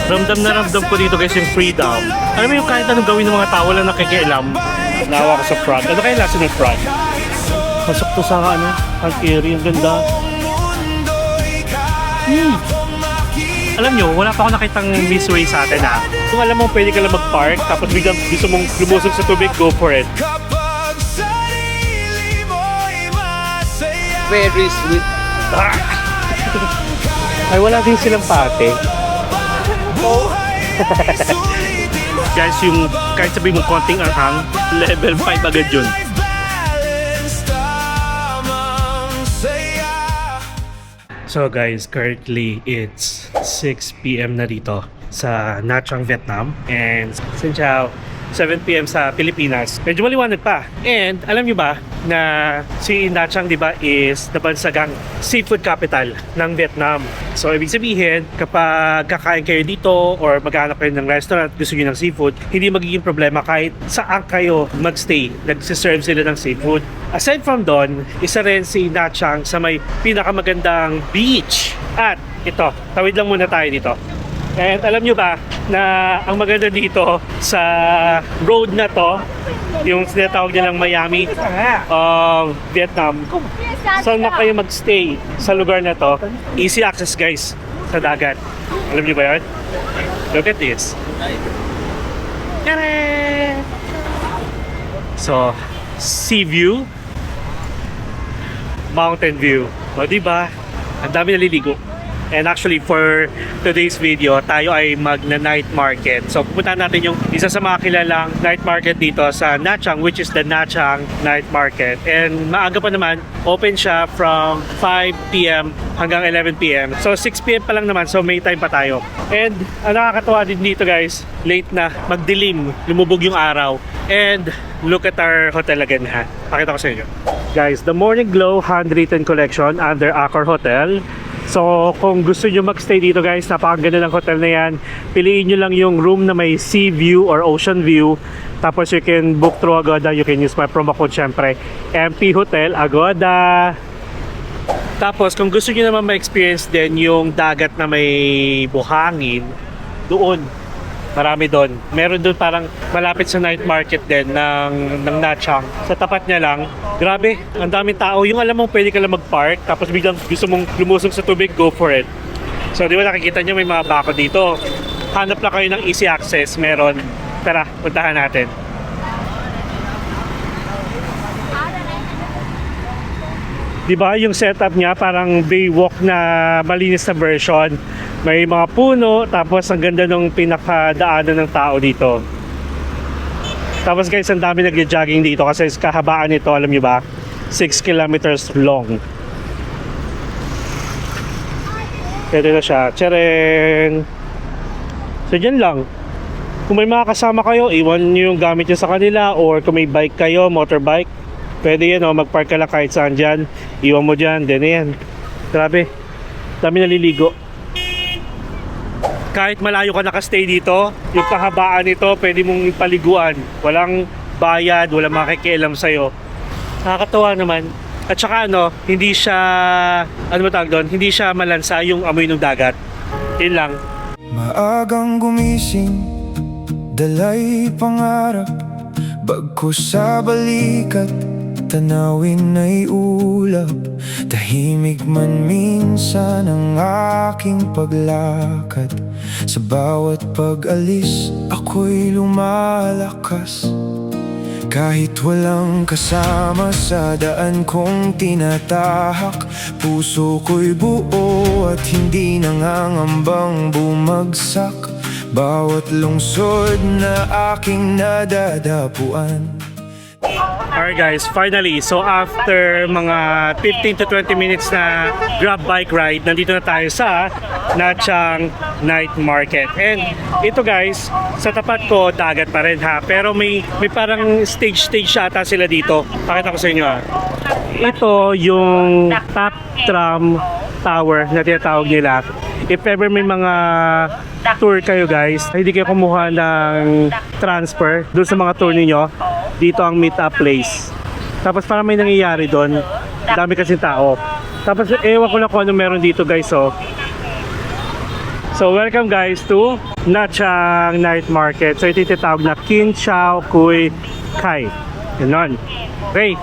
Ramdam na ramdam ko dito guys yung freedom. Alam mo yung kahit anong gawin ng mga tao, wala nakikialam. Nawa ko sa front. Ano kaya lasa ng front? Pasok to sa ano, ang airy, ang ganda. Alam nyo, wala pa ako nakitang this way sa atin ha. Kung alam mo pwede ka lang mag-park, tapos biglang gusto mong lumusog sa tubig, go for it. Very sweet. Ay, wala din silang pate. Guys, yung kahit sabihin mong konting anghang, level 5 agad yun. So guys, currently it's 6 PM na dito sa Nha Trang, Vietnam. And xin chào, 7 PM sa Pilipinas. Medyo maliwanag pa. And alam nyo ba na si Nha Trang, di ba, is nabansagang seafood capital ng Vietnam. So ibig sabihin, kapag kakain kayo dito or maghanap kayo ng restaurant, gusto nyo ng seafood, hindi magiging problema kahit saan kayo magstay. Nagsiserve sila ng seafood. Aside from doon, isa rin si Nha Trang sa may pinakamagandang beach. At ito, tawid lang muna tayo dito. And alam nyo ba na ang maganda dito sa road na to, yung sinatawag nilang Miami, Vietnam, saan na kayo magstay sa lugar na to, easy access guys sa dagat. Alam nyo ba yun? Look at this. So, sea view, mountain view. O diba? Ang dami naliligo. And actually for today's video, tayo ay magna-night market. So pupunta natin yung isa sa mga kilalang night market dito sa Nha Trang, which is the Nha Trang Night Market. And maaga pa naman, open siya from 5 PM hanggang 11 PM. So 6 PM pa lang naman, so may time pa tayo. And ang nakakatawa din dito guys, late na, magdilim, lumubog yung araw. And look at our hotel again ha. Pakita ko sa inyo. Guys, the Morning Glow Handwritten Collection under Accor Hotel. So kung gusto nyo magstay dito guys, napakaganda ng hotel na yan. Piliin nyo lang yung room na may sea view or ocean view. Tapos you can book through Agoda. You can use my promo code syempre, MP Hotel Agoda. Tapos kung gusto nyo naman ma-experience din yung dagat na may buhangin, doon, marami doon. Meron doon parang malapit sa night market din ng Nha Trang. Sa tapat niya lang, grabe, ang daming tao. Yung alam mo pwede ka lang mag-park, tapos biglang gusto mong lumusog sa tubig, go for it. So di ba nakikita nyo may mga bako dito. Hanap lang kayo ng easy access, meron. Tara, puntahan natin. Di ba yung setup niya parang Baywalk na malinis na version. May mga puno, tapos ang ganda ng pinakadaanan ng tao dito. Tapos guys, ang dami nagja-jogging dito kasi kahabaan nito, alam niyo ba? 6 kilometers long. Pwede na siya. Tcharing! So dyan lang. Kung may mga kasama kayo, iwan nyo yung gamit nyo sa kanila, or kung may bike kayo, motorbike, pwede yan, mag-park ka lang kahit saan dyan. Iwan mo dyan, then yan. Grabe, dami naliligo. Kahit malayo ka nakastay dito, yung kahabaan nito, pwede mong paliguan. Walang bayad, walang makikialam sa'yo. Nakakatawa naman. At saka hindi siya, hindi siya malansa yung amoy ng dagat. Yun lang. Maagang gumising, dalay pangarap, bagkus sa balikat, tanawin ay ulap. Tahimik man minsan ang aking paglakad, sa bawat pag-alis ako'y lumalakas. Kahit walang kasama sa daan kong tinatahak, puso ko'y buo at hindi nangangambang bumagsak. Bawat lungsod na aking nadadapuan. Alright guys, finally, so after mga 15 to 20 minutes na grab bike ride, nandito na tayo sa Nha Trang Night Market. And ito guys, sa tapat ko, dagat pa rin ha, pero may parang stage ata sila dito. Pakita ko sa inyo ha. Ito yung top tram tower na tinatawag nila. If ever may mga tour kayo guys, hindi kayo kumuha ng transfer doon sa mga tour ninyo, dito ang meet up place. Tapos parang may nangyayari doon, dami kasing tao. Tapos ewan ko lang kung ano meron dito guys. So So welcome guys to Nachang Night Market. So ito tinatawag na Kin Chao Kui Kai. Ganon. Okay.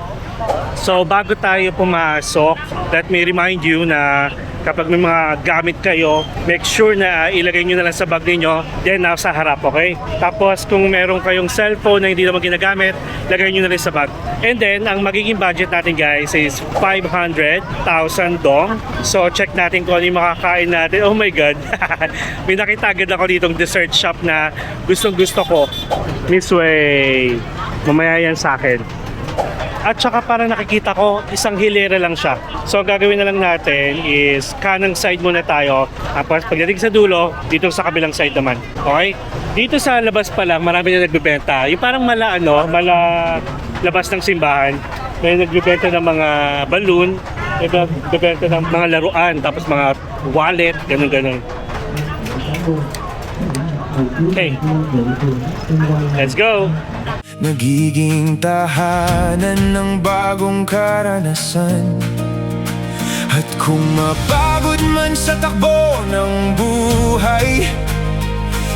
So bago tayo pumasok, let me remind you na kapag may mga gamit kayo, make sure na ilagay nyo na lang sa bag ninyo, then nasa harap, okay? Tapos kung meron kayong cellphone na hindi naman ginagamit, lagay nyo na lang sa bag. And then, ang magiging budget natin guys is 500,000 dong. So check natin kung ano yung makakain natin. Oh my God! May nakita agad ako ditong dessert shop na gustong gusto ko. Miss Wei, mamaya yan sa akin. At saka para nakikita ko, isang hilera lang siya. So ang gagawin na lang natin is kanang side muna tayo. Tapos pagdating sa dulo, dito sa kabilang side naman. Okay? Dito sa labas pa lang, marami na nagbebenta. Yung parang mala labas ng simbahan. May nagbebenta ng mga balloon, may nagbebenta ng mga laruan, tapos mga wallet, ganun-ganun. Okay. Let's go! Nagiging tahanan ng bagong karanasan. At kung mapagod man sa takbo ng buhay,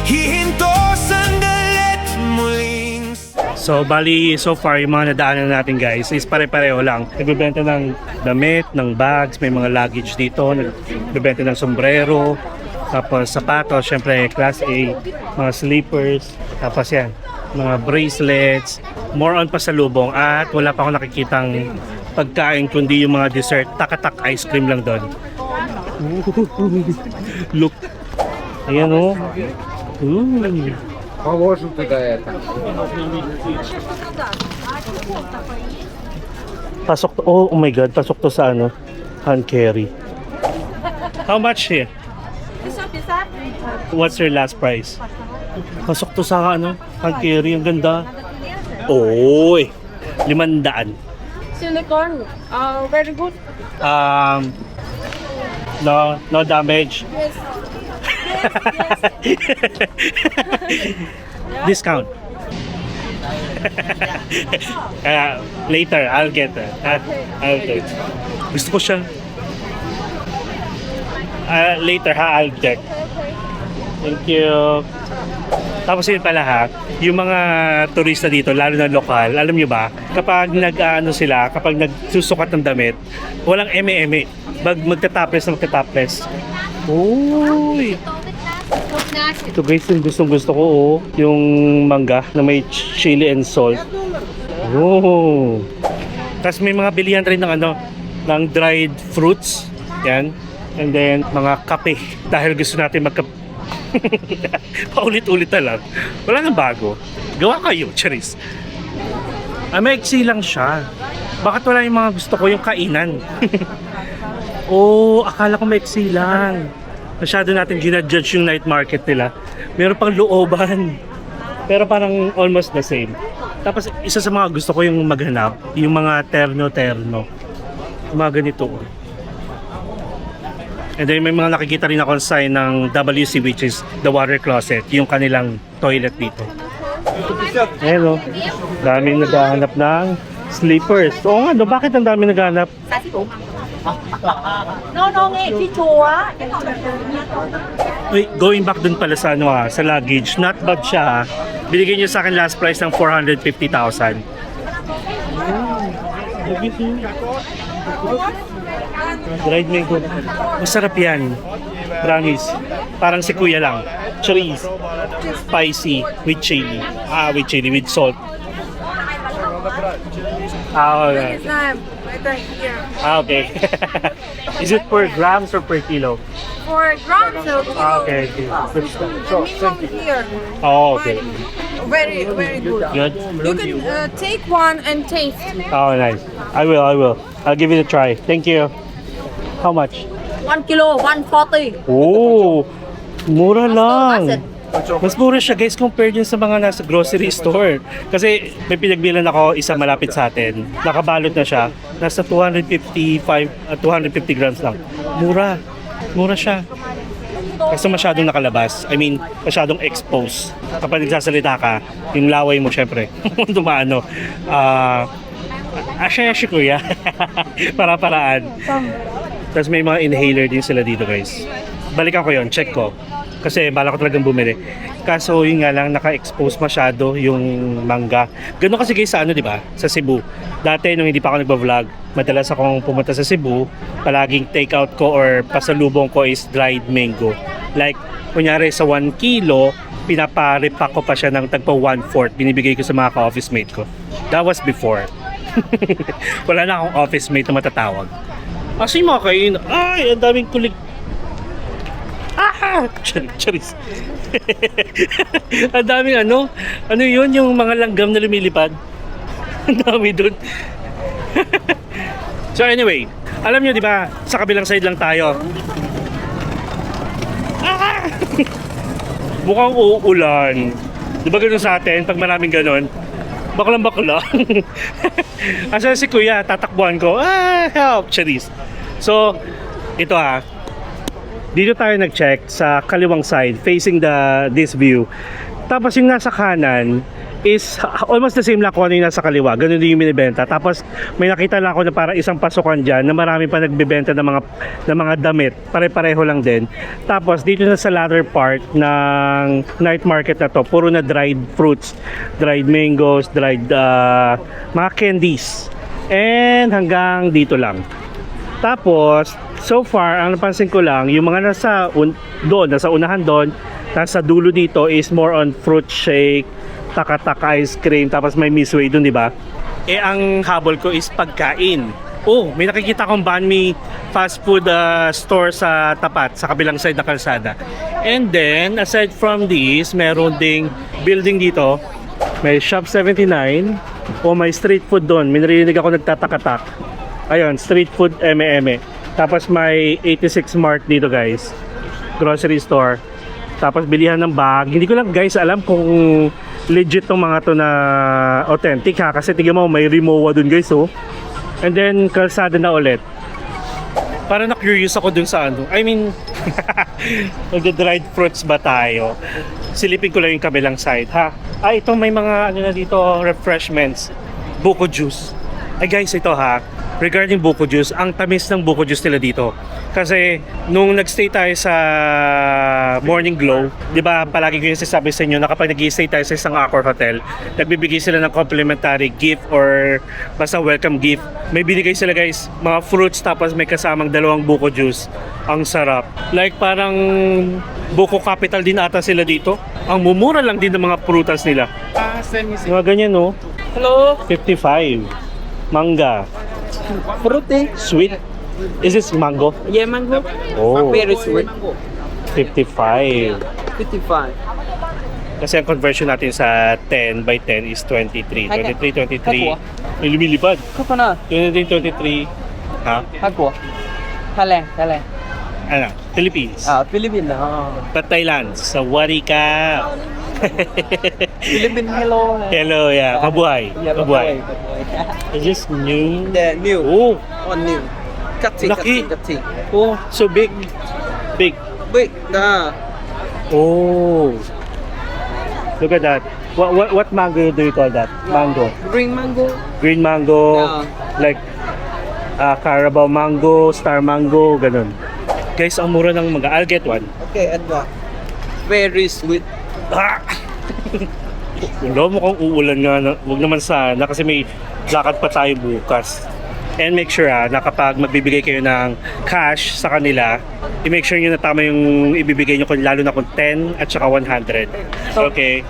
hihinto sandalit muling. So bali so far yung mga nadaanan natin guys is pare-pareho lang. Nagbebenta ng damit, ng bags, may mga luggage dito, nagbebenta ng sombrero, tapos sapatos, syempre class A, mga slippers, tapos yan, mga bracelets, more on pasalubong, at wala pa akong nakikitang pagkain kundi yung mga dessert, takatak ice cream lang doon. Look. Ayan o. Pasok to, oh my God, pasok to sa ano, hand carry. How much here? What's your last price? Pasok to sa ano, hand carry, ang ganda. Oy, 500. Silicone, very good. No damage. Yes. Discount. Later, I'll get that. I'll get. Gusto ko siya. Later ha, I'll check. Thank you. Tapos yun pala ha, yung mga turista dito, lalo na lokal, alam nyo ba, kapag kapag nagsusukat ng damit, walang eme-eme. Magtataples. Uy! Ito guys, yung gusto ko, oh, yung mangga na may chili and salt. Oh! Tapos may mga bilihan rin ng dried fruits. Yan. And then, mga kape. Dahil gusto natin paulit-ulit na lang. Wala nang bago. Gawa kayo, charis. Maiksi lang siya. Bakit wala yung mga gusto ko, yung kainan? Oh, akala ko maiksi lang. Masyado natin ginadjudge yung night market nila. Meron pang looban. Pero parang almost the same. Tapos isa sa mga gusto ko yung maghanap, yung mga terno-terno. Yung mga ganito. And then may mga nakikita rin ako sign ng WC, which is the water closet, yung kanilang toilet dito. Ayan o, daming naghahanap ng slippers. Oo nga, bakit ang daming naghahanap? Wait, going back dun pala sa sa luggage, not bad siya. Binigyan niyo sa akin last price ng 450,000. Dried mango. Masarap yan. Promise. Parang si kuya lang. Chorizo. Spicy. With chili. With salt. Okay. Okay. Is it per grams or per kilo? For grams, so Okay. minimum here. Oh, okay. Very, very good. Good? You can take one and taste. Oh, nice. I will. I'll give it a try. Thank you. How much? 1 kilo, 140. Oh, mura lang. Mas mura siya guys compared yun sa mga nasa grocery store. Kasi may pinagbilan ako isa malapit sa atin. Nakabalot na siya. Nasa 250 grams lang. Mura siya. Kasi masyadong nakalabas. I mean, masyadong exposed. Kapag nagsasalita ka, yung laway mo syempre. Dumaano. Asya kuya. Para-paraan. Tapos may mga inhaler din sila dito guys. Balikan ko yon, check ko. Kasi bala ko talagang bumili. Kaso yun nga lang, naka-expose masyado yung mangga. Ganun kasi guys sa ano, di ba? Sa Cebu. Dati nung hindi pa ako nagba-vlog, madalas akong pumunta sa Cebu. Palaging take out ko or pasalubong ko is dried mango. Like, kunyari sa 1 kilo, pinaparipak ko pa siya ng tagpa 1/4. Binibigay ko sa mga ka-office mate ko. That was before. Wala na akong office mate na matatawag. Kasi mga kain, ay, ang daming kulig. Ah! Charis. Ang daming ano yun, yung mga langgam na lumilipad. Ang dami dun. So anyway, alam nyo di ba, sa kabilang side lang tayo. Ah! Mukhang uulan. Di ba ganun sa atin, pag maraming ganun? Baklang. Asa si kuya, tatakbuhan ko. Help, Charis. So, ito dito tayo nag-check sa kaliwang side, facing this view. Tapos yung nasa kanan is almost the same lang kung ano yung nasa kaliwa. Ganun din yung binibenta. Tapos may nakita lang ako na para isang pasukan dyan na marami pa nagbibenta ng mga damit. Pare-pareho lang din. Tapos dito na sa latter part ng night market na to, puro na dried fruits, dried mangoes, dried mga candies. And hanggang dito lang. Tapos, so far, ang napansin ko lang, yung mga nasa unahan doon, nasa dulo dito is more on fruit shake, tak-tak ice cream, tapos may misway doon, di ba? Eh, ang habol ko is pagkain. Oh, may nakikita akong banh mi fast food store sa tapat, sa kabilang side na kalsada. And then, aside from this, meron ding building dito. May Shop 79. O may street food doon. May narinig ako nagtatakatak. Ayun, street food eme-eme. Tapos may 86 Mart dito guys. Grocery store. Tapos bilihan ng bag. Hindi ko lang guys alam kung legit tong mga to na authentic ha. Kasi tignan mo may Rimowa dun guys oh. And then kalsada na ulit. Para na-curious ako dun sa ano. I mean, mag-dried fruits ba tayo? Silipin ko lang yung kabilang side ha. Ito may mga ano na dito, refreshments. Buko juice. Ay guys, ito ha. Regarding buko juice, ang tamis ng buko juice nila dito. Kasi nung nagstay tayo sa Morning Glow, 'di ba? Palagi ko yung sinasabi sa inyo na kapag nag-stay tayo sa isang Accor hotel, nagbibigay sila ng complimentary gift or basta welcome gift. May binigay sila guys, mga fruits tapos may kasamang 2 buko juice. Ang sarap. Like parang buko capital din ata sila dito. Ang mumura lang din ng mga prutas nila. Mga ganyan no. Hello. 55. Mangga. Fruity. Sweet. Is this mango? Yeah, mango. Oh, Very sweet. 55. 55. Kasi ang conversion natin sa 10 by 10 is 23. 23. May lumilipad. Coconut. 23. Ha? Hagwa. Thailand. Ano? Philippines. Philippines. But Thailand. Sa Warika. Philippines. Hello. Hello, yeah. Mabuhay. Mabuhay. Is this new? The new. Oh, New. Cutting. Laki. Cutting. oh, so big. Big. Big. Oh. Look at that. What mango do you call that? Mango. Green mango. Green mango. Yeah. Like Carabao mango, star mango, ganun. Guys, ang mura ng mangga. I'll get one. Okay, and what? Very sweet. Ah! Wala, mukhang uulan nga. Huwag naman sana kasi may lakad pa tayo bukas. And make sure na kapag magbibigay kayo ng cash sa kanila, i-make sure nyo na tama yung ibibigay nyo, lalo na kung 10 at saka 100. Okay?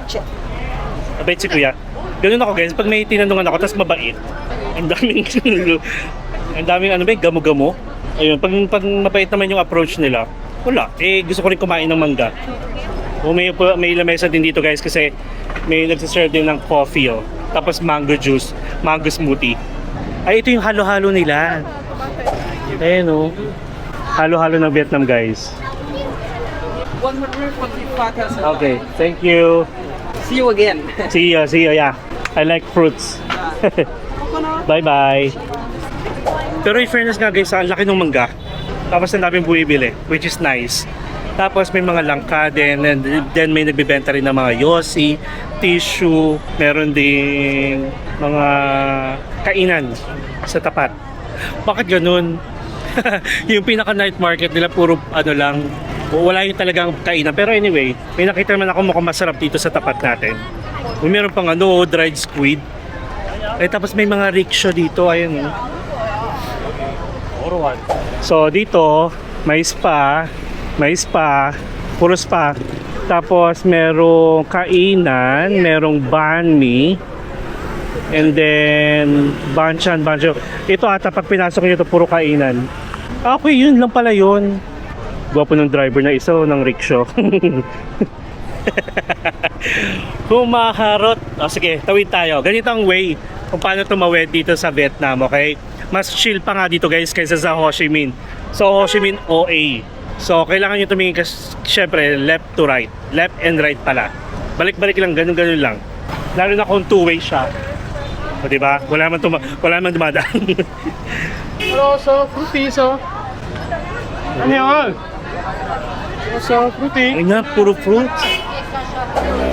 Abait si kuya. Ganun ako guys, pag may tinanungan ako, tapos mabait. Ang daming ano ba, gamo-gamo. Ayun, pag mabait naman yung approach nila, wala. Eh, gusto ko rin kumain ng mangga. O may lamesa din dito guys kasi may nagsiserve din ng coffee oh. Tapos mango juice, mango smoothie. Ay, ito yung halo-halo nila. Ayan oh. Halo-halo ng Vietnam guys. 145. Okay, thank you. See you again. See you, yeah. I like fruits. Bye-bye. Pero in fairness nga guys, ang laki ng mangga. Tapos ang daming buwibili, which is nice. Tapos may mga langka din, and then may nagbibenta rin ng mga yosi, tissue, meron ding mga kainan sa tapat. Bakit ganun? Yung pinaka night market nila puro ano lang, Wala yung talagang kainan. Pero anyway, may nakita naman ako mukhang masarap dito sa tapat natin. Meron pang dried squid. Tapos may mga rickshaw dito, ayun. So dito, may spa, puro spa. Tapos merong kainan, merong banh mi, and then banchan. Ito ata pag pinasok nyo ito, puro kainan. Okay, yun lang pala yun. Gwapo ng driver na isa ng rickshaw. Humaharot. Sige, tawid tayo. Ganito ang way kung paano tumawid dito sa Vietnam, okay? Mas chill pa nga dito guys kaysa sa Ho Chi Minh. So Ho Chi Minh OA. So kailangan nyo tumingin kasi syempre left to right. Left and right pala. Balik-balik lang, ganun lang. Lalo na kung two-way siya. O diba? Wala man dumadaan. Hello, so fruity, so. Ano yun? So fruity. Ay nga, puro fruits.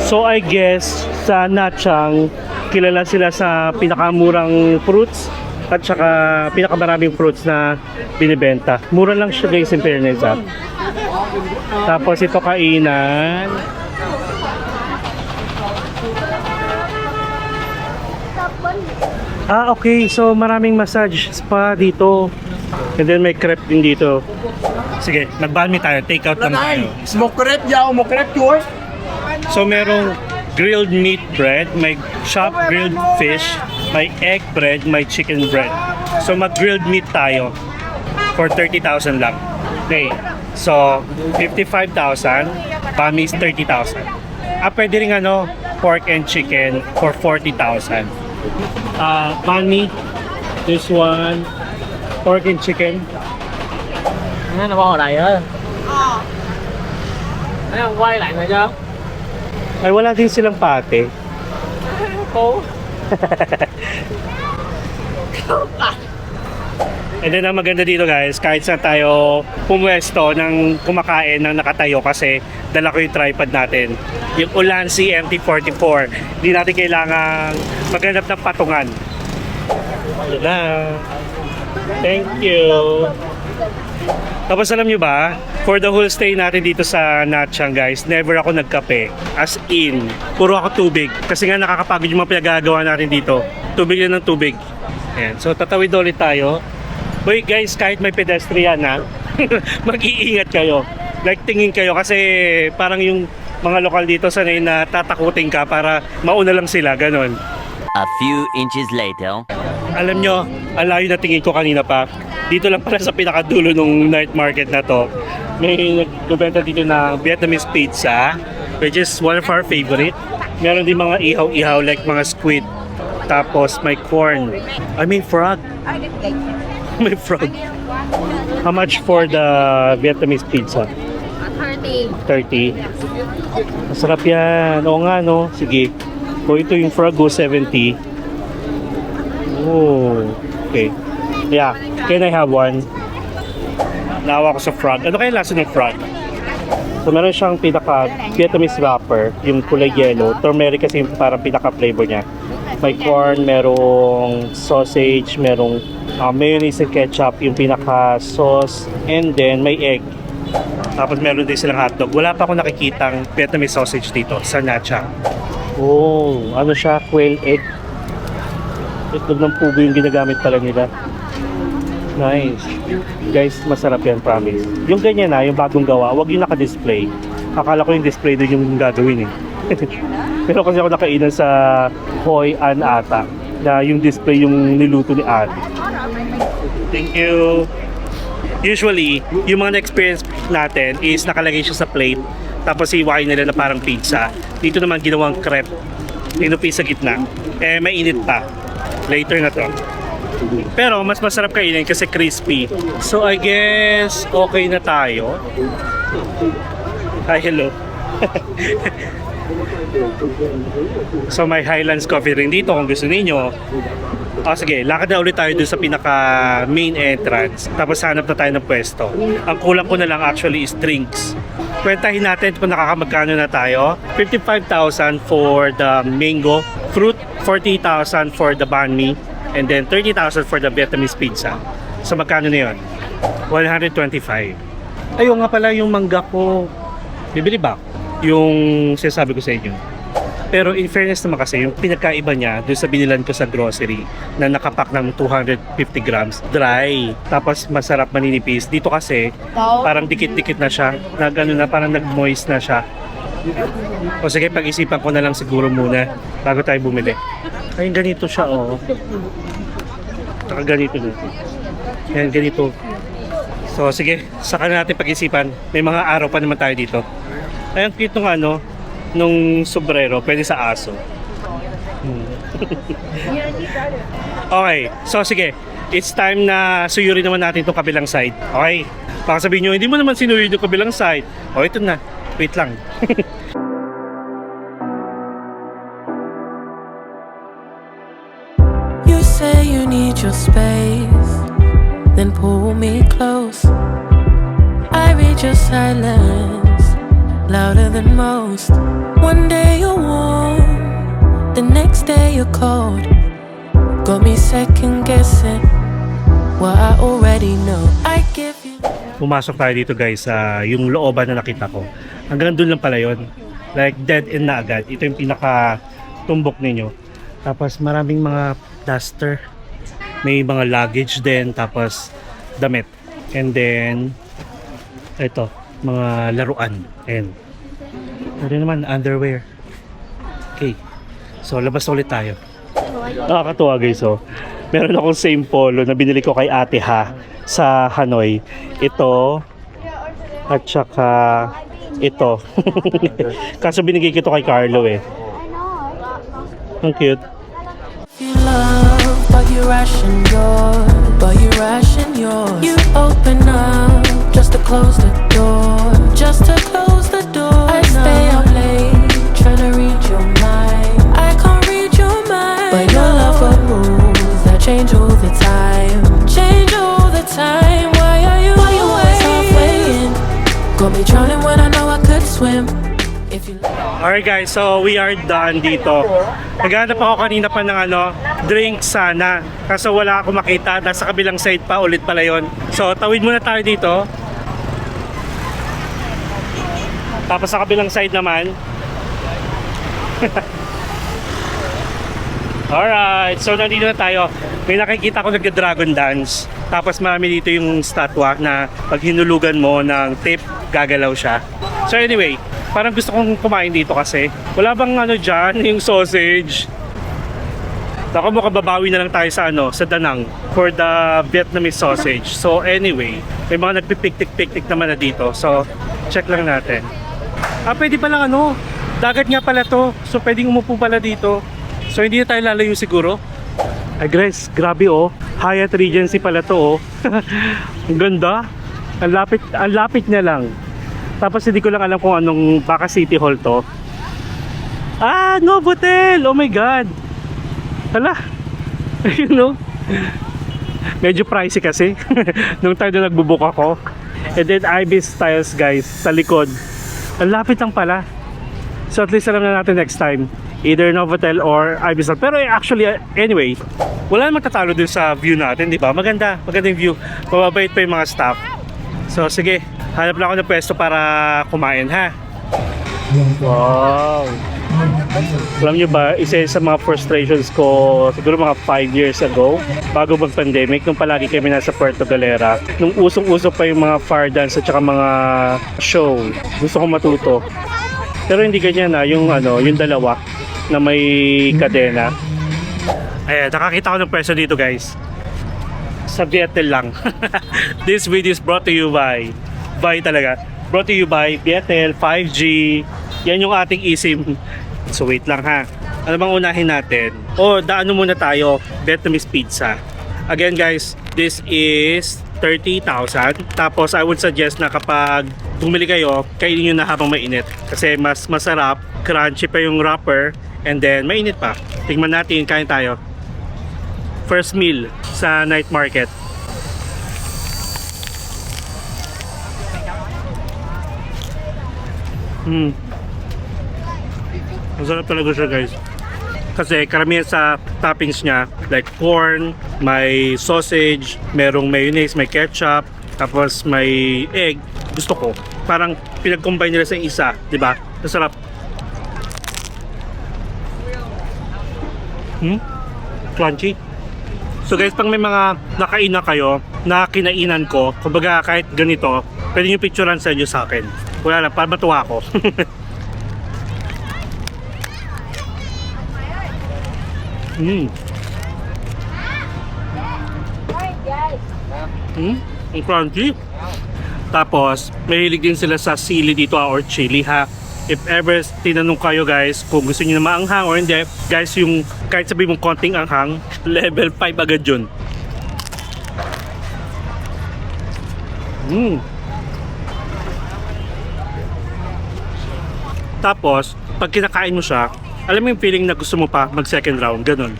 So I guess sa Nha Trang, kilala sila sa pinakamurang fruits at saka pinakamaraming fruits na binibenta. Mura lang siya guys in fairness ha. Tapos ito kainan. Okay. So maraming massage spa dito. And then may crepe din dito. Sige, nag-balmy tayo. Take out lang tayo. Smoke crepe, yao mo crepe, tour. So merong grilled meat bread, may chopped grilled fish, may egg bread, may chicken bread. So mag-grilled meat tayo for 30,000 lang. Okay. So 55,000, bami is 30,000. Pwede rin pork and chicken for 40,000. Bami, this one, pork and chicken. Nó bao hồi này á. Thấy không, quay lại rồi chưa? Ay, wala din silang pate. And then ang maganda dito guys, kahit saan tayo pumwesto ng kumakain ng nakatayo kasi dala ko yung tripod natin. Yung Ulanzi MT-44. Hindi natin kailangan maghanap ng patungan. Yun na. Thank you. Tapos alam nyo ba, for the whole stay natin dito sa Nha Trang guys, never ako nagkape. As in, puro ako tubig. Kasi nga nakakapagod yung mga pinagagawa natin dito. Tubig lang ng tubig. Ayan. So tatawid ulit tayo. Boy guys, kahit may pedestrian na, mag-iingat kayo. Like tingin kayo kasi parang yung mga lokal dito sanay na tatakutin ka para mauna lang sila, ganon. A few inches later. Alam nyo, ang layo na tingin ko kanina pa. Dito lang pala sa pinakadulo ng night market na to. May nagbebenta dito na Vietnamese pizza, which is one of our favorite. Meron din mga ihaw-ihaw like mga squid. Tapos may corn. I mean frog. May frog. How much for the Vietnamese pizza? 30. Masarap yan. Oo nga no. Sige. So ito yung frog 70. Oh. Okay. Yeah. Can I have one? Nawa ko sa frog. Ano kaya lasa ng frog? So meron siyang pinaka Vietnamese wrapper, yung kulay yellow. Turmeric kasi yung parang pinaka flavor niya. May corn, merong sausage, merong mayonnaise and ketchup, yung pinaka sauce, and then may egg. Tapos meron din silang hotdog. Wala pa akong nakikitang Vietnamese sausage dito sa Nha Trang. Oh, ano siya? Quail egg. Itlog ng pugo yung ginagamit pala nila. Nice. Guys, masarap yan, promise. Yung ganyan yung bagong gawa, wag yung naka-display. Akala ko yung display doon yung gagawin eh. Pero kasi ako nakainan sa Hoi An ata, na yung display yung niluto ni Ann. Thank you. Usually, yung mga na-experience natin is nakalagay siya sa plate, tapos iwain nila na parang pizza. Dito naman ginawang crepe. Tinupi sa gitna. May init pa. Later na to. Pero mas masarap kainin kasi crispy. So I guess okay na tayo. Hi, hello. So may Highlands Coffee rin dito kung gusto niyo. Sige, lakad na ulit tayo dun sa pinaka main entrance. Tapos hanap na tayo ng pwesto. Ang kulang ko na lang actually is drinks. Kwentahin natin kung nakakamagkano na tayo. 55,000 for the mango fruit, 40,000 for the banh mi, and then 30,000 for the Vietnamese pizza. So magkano na yun? 125. Ayun nga pala yung mangga ko. Bibili ba? Yung sinasabi ko sa inyo. Pero in fairness naman kasi, yung pinagkaiba niya doon sa binilan ko sa grocery na nakapak ng 250 grams, dry. Tapos masarap maninipis. Dito kasi, parang dikit-dikit na siya. Parang nag-moist na siya. O sige, pag-isipan ko na lang siguro muna bago tayo bumili. Ay, ganito siya, oh. Saka ganito na. Yan, ganito. So, sige, saka na natin pag-isipan. May mga araw pa naman tayo dito. Ay, ang cute nung nung sombrero, pwede sa aso. Okay, so sige. It's time na suyurin naman natin itong kabilang side. Okay? Baka sabihin nyo, hindi mo naman sinuyuri yung kabilang side. O, ito na. Wait lang. You say you need your space, then pull me close. I read your silence, louder than most. One day you're warm, the next day you're cold. Got me second guessing what I already know. I give you. Pumasok tayo dito guys sa yung looban na nakita ko. Hanggang doon lang pala yun. Like dead end na agad. Ito yung pinaka tumbok ninyo. Tapos maraming mga duster. May mga luggage din. Tapos damit. And then ito, mga laruan. And ito naman, underwear. Okay. So labas ulit tayo. Nakakatuwa guys, oh. Meron akong same polo na binili ko kay Ate Ha sa Hanoi. Ito at saka ito. Kaso binigay ko ito kay Carlo eh. Ang cute. You love, but you ration yours. You open up just to close the door. Just to close the door. I stay up late, trying to read your mind. I can't read your mind. But your love for moves that change all the time. Change all the time. Why are you always halfway in? Got me drowning when I know I could swim. If you Alright guys, so we are done dito. Naghanap ako kanina pa ng drink sana. Kaso wala ako makita. Nasa kabilang side pa, ulit pala yun. So tawid muna tayo dito. Tapos sa kabilang side naman. Alright, so nandito na tayo. May nakikita ko nagda-dragon dance. Tapos marami dito yung statwa na pag hinulugan mo ng tape, gagalaw siya. So anyway, parang gusto kong kumain dito kasi wala bang dyan, yung sausage. Ako mo kababawi na lang tayo sa sa Danang for the Vietnamese sausage. So anyway, may mga nagpipiktik-piktik naman na dito. So check lang natin. Pwede palang dagat nga pala to. So pwedeng umupo pala dito. So hindi na tayo lalayo siguro. Ay guys, grabe oh. Hyatt Regency pala to oh. Ang ganda. Ang lapit niya lang. Tapos hindi ko lang alam kung anong baka City Hall to. Novotel! Oh my God! Hala! Ayun medyo pricey kasi. Nung time na nagbubook ako. And then Ibis Styles guys, sa likod. Ang lapit lang pala. So at least alam na natin next time. Either Novotel or Ibis Styles. Pero actually, anyway, wala namang tatalo dun sa view natin, di ba? Maganda yung view. Mababait pa yung mga staff. So sige, hanap na ako ng pwesto para kumain ha. Wow! Alam nyo ba, isa sa mga frustrations ko siguro mga 5 years ago, bago mag-pandemic, nung palagi kami nasa Puerto Galera, nung usong-uso pa yung mga fire dance at saka mga show, gusto ko matuto. Pero hindi ganyan yung dalawa na may kadena. Ayan, nakakita ko ng pwesto dito guys. Sa Vietel lang. This video is brought to you by talaga. Brought to you by Vietel 5G. Yan yung ating eSIM. So wait lang ha. Ano bang unahin natin? Daan muna tayo. Vietnamese pizza. Again guys, this is 30,000. Tapos I would suggest na kapag bumili kayo, kainin nyo na habang mainit. Kasi mas masarap, crunchy pa yung wrapper, and then mainit pa. Tingnan natin, kain tayo. First meal sa night market. Masarap talaga siya guys. Kasi karamihan sa toppings niya, like corn, may sausage, merong mayonnaise, may ketchup, tapos may egg, gusto ko. Parang pinag-combine nila sa isa, di ba? Masarap. Crunchy. So guys, pag may mga nakainan kayo, na kinainan ko, kumbaga kahit ganito, pwede nyo picturean sa inyo sa akin. Wala lang, para matuwa ako. Ang crunchy. Tapos, mahilig din sila sa sili dito or chili ha. If ever tinanong kayo guys kung gusto niyo na maanghang or hindi, guys, yung kahit sabi mong konting anghang, level 5 agad yun. Tapos, pag kinakain mo siya, alam mo yung feeling na gusto mo pa mag second round, ganun.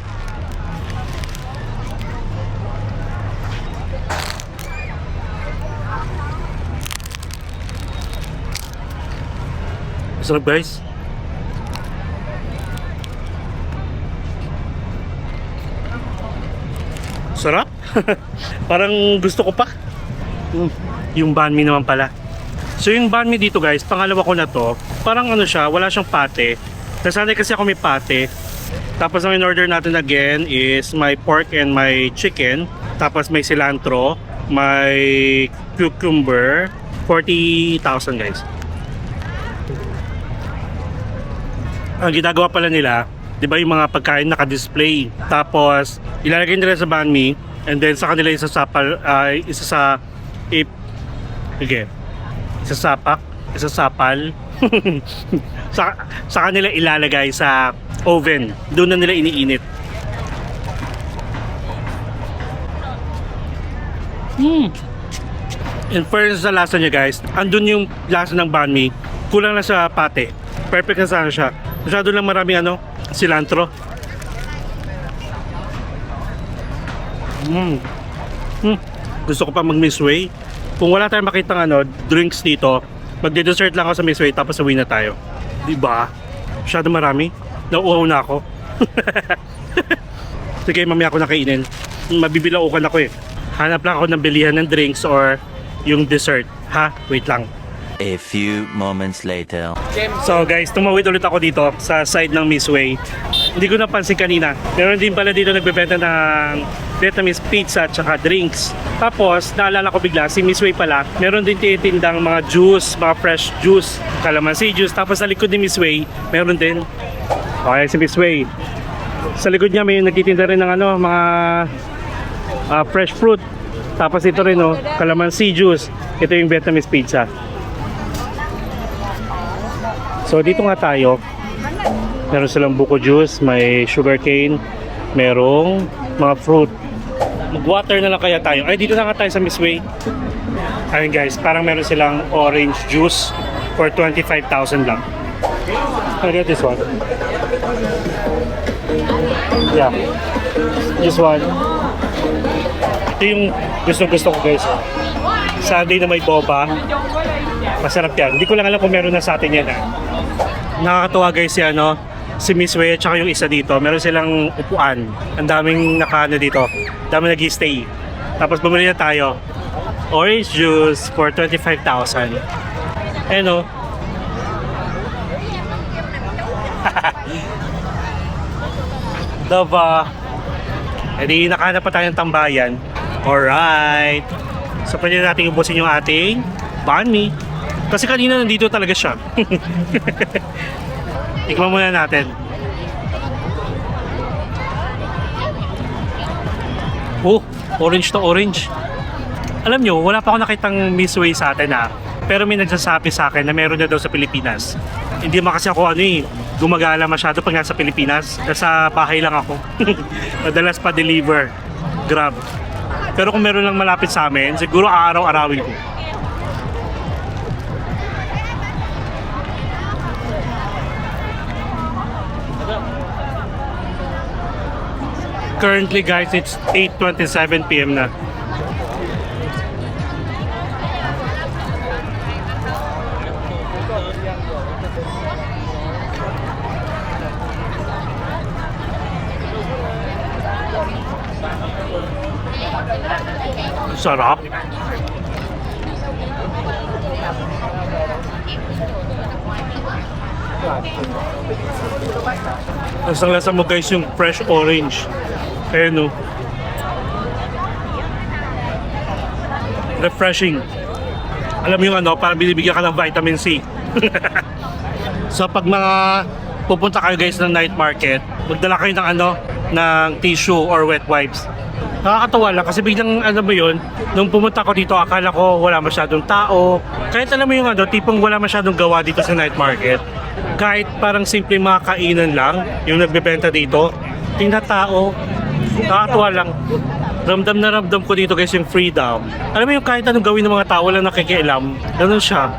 Sarap guys. Sarap. Parang gusto ko pa. Yung banh mi naman pala. So yung banh mi dito guys, pangalawa ko na to. Parang ano siya, wala siyang pate. Nasanay kasi ako may pate. Tapos ang in-order natin again is my pork and my chicken. Tapos may cilantro, may cucumber. 40,000 guys. Ang ginagawa pala nila, di ba yung mga pagkain naka-display. Tapos ilalagay nila sa banh mi and then sa kanila isasapal, isasapal sa kanila ilalagay sa oven. Doon na nila iniinit. In fairness sa lasa niya guys, andun yung lasa ng banh mi, kulang na sa pate. Perfect na sana siya. Masyado lang maraming cilantro. Gusto ko pa mag-Miss Way. Kung wala tayong makitang drinks dito, magde-dessert lang ako sa Miss Way tapos uwi na tayo. Diba? Masyado marami. Nauuhaw na ako. Sige, mamaya ako nakainin. Mabibilaukan ako eh. Hanap lang ako ng bilihan ng drinks or yung dessert. Ha? Wait lang. A few moments later. So guys, tumawid ulit ako dito sa side ng Miss Way. Hindi ko napansin kanina. Meron din pala dito nagbebenta ng Vietnamese pizza at saka drinks. Tapos, naalala ko bigla, si Miss Way pala, meron din tinitindang mga juice, mga fresh juice, calamansi juice. Tapos sa likod ni Miss Way, meron din. Okay, si Miss Way. Sa likod niya may nagtitinda rin ng mga fresh fruit. Tapos ito rin calamansi juice. Ito yung Vietnamese pizza. So dito nga tayo, meron silang buko juice, may sugarcane, merong mga fruit. Mag-water na lang kaya tayo. Ay, dito na nga tayo sa Miss Way. Ayun guys, parang meron silang orange juice for 25,000 lang. I get this one. Yeah. This one. Ito yung gusto ko guys. Sunday na may boba. Masarap yan. Hindi ko lang alam kung meron na sa atin yan. Nakakatuwa guys si Miss Way at saka yung isa dito. Meron silang upuan. Ang daming dito. Daming nag-stay. Tapos bumili na tayo. Orange juice for 25,000. Ano? Diba? E di nakahanap pa tayong tambayan. Alright. So pwede natin ubusin yung ating banh mi. Kasi kanina nandito talaga siya. Tikman muna natin. Oh, orange to orange. Alam nyo, wala pa ako nakitang Miss Way sa atin Pero may nagsasabi sa akin na meron na daw sa Pilipinas. Hindi naman kasi ako gumagala masyado pag nasa Pilipinas. Nasa bahay lang ako. Madalas pa deliver. Grab. Pero kung meron lang malapit sa amin, siguro araw-arawin ko. Currently guys, it's 8:27 PM na. Sarap. Lasang-lasa mo guys yung fresh orange. Ayan, no. Refreshing. Alam mo yung ano, parang binibigyan ka ng vitamin C. So pag mga pupunta kayo guys ng night market, magdala kayo ng ano, ng tissue or wet wipes. Nakakatawa lang kasi biglang ano mo yun, nung pumunta ko dito akala ko wala masyadong tao. Kahit alam mo yung ano, tipong wala masyadong gawa dito sa night market. Kahit parang simple mga kainan lang yung nagbebenta dito, tingnan tao. Nakakatawa lang. Ramdam na ramdam ko dito guys yung freedom. Alam mo yung kahit anong gawin ng mga tao walang nakikialam. Ganun siya.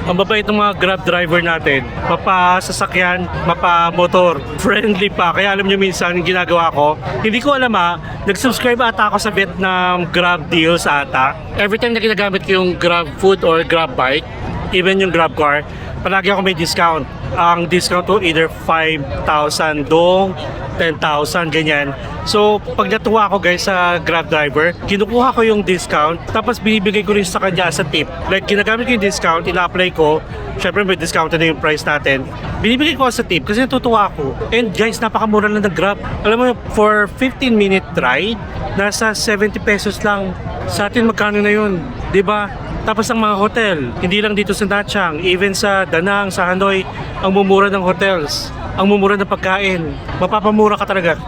Ang babait ng mga grab driver natin. Mapa-sasakyan, mapa-motor. Friendly pa. Kaya alam nyo minsan yung ginagawa ko. Hindi ko alam nag-subscribe ata ako sa Vietnam Grab Deals ata. Every time na ginagamit ko yung Grab Food or Grab Bike, even yung Grab Car, palagi ako may discount. Ang discount to either 5,000 dong, 10,000, ganyan. So, pag natuwa ako guys sa Grab driver, kinukuha ko yung discount, tapos binibigay ko rin sa kanya sa tip. Like, ginagamit ko yung discount, ina-apply ko, syempre may discount na yung price natin. Binibigay ko sa tip kasi natutuwa ako. And guys, napakamura lang ng Grab. Alam mo, for 15-minute ride, nasa 70 pesos lang. Sa atin, magkano na yun? 'Di ba? Tapos ang mga hotel, hindi lang dito sa Nha Trang, even sa Da Nang, sa Hanoi, ang mumura ng hotels, ang mumura ng pagkain. Mapapamura ka talaga.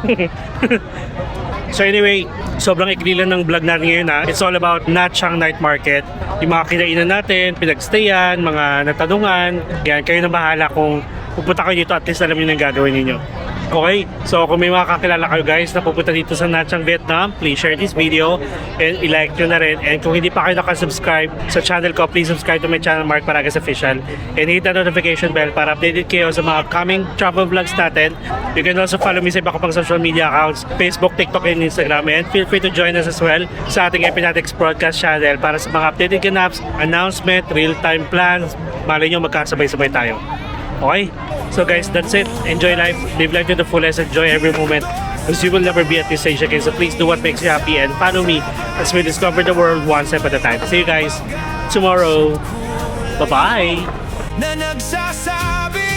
So anyway, sobrang ikli lang ng vlog natin ngayon It's all about Nha Trang Night Market. Yung mga kinainan natin, pinagstayan, mga natanungan. Yan, kayo na bahala kung pupunta kayo dito, at least alam nyo na yung gagawin ninyo. Okay, so kung may mga kakilala kayo guys na pupunta dito sa Nha Trang, Vietnam, please share this video and i-like nyo na rin. And kung hindi pa kayo nakasubscribe sa channel ko, please subscribe to my channel, Mark Paragas Official, and hit the notification bell para updated kayo sa mga upcoming travel vlogs natin. You can also follow me sa iba ko pang social media accounts, Facebook, TikTok, and Instagram. And feel free to join us as well sa ating Epinatics Broadcast channel para sa mga updated ganaps, announcement, real-time plans. Malay nyo magkasabay-sabay tayo. Okay? So guys, that's it. Enjoy life. Live life to the fullest. Enjoy every moment. Because you will never be at this stage again. So please do what makes you happy and follow me as we discover the world one step at a time. See you guys tomorrow. Bye-bye! Na nagsasabi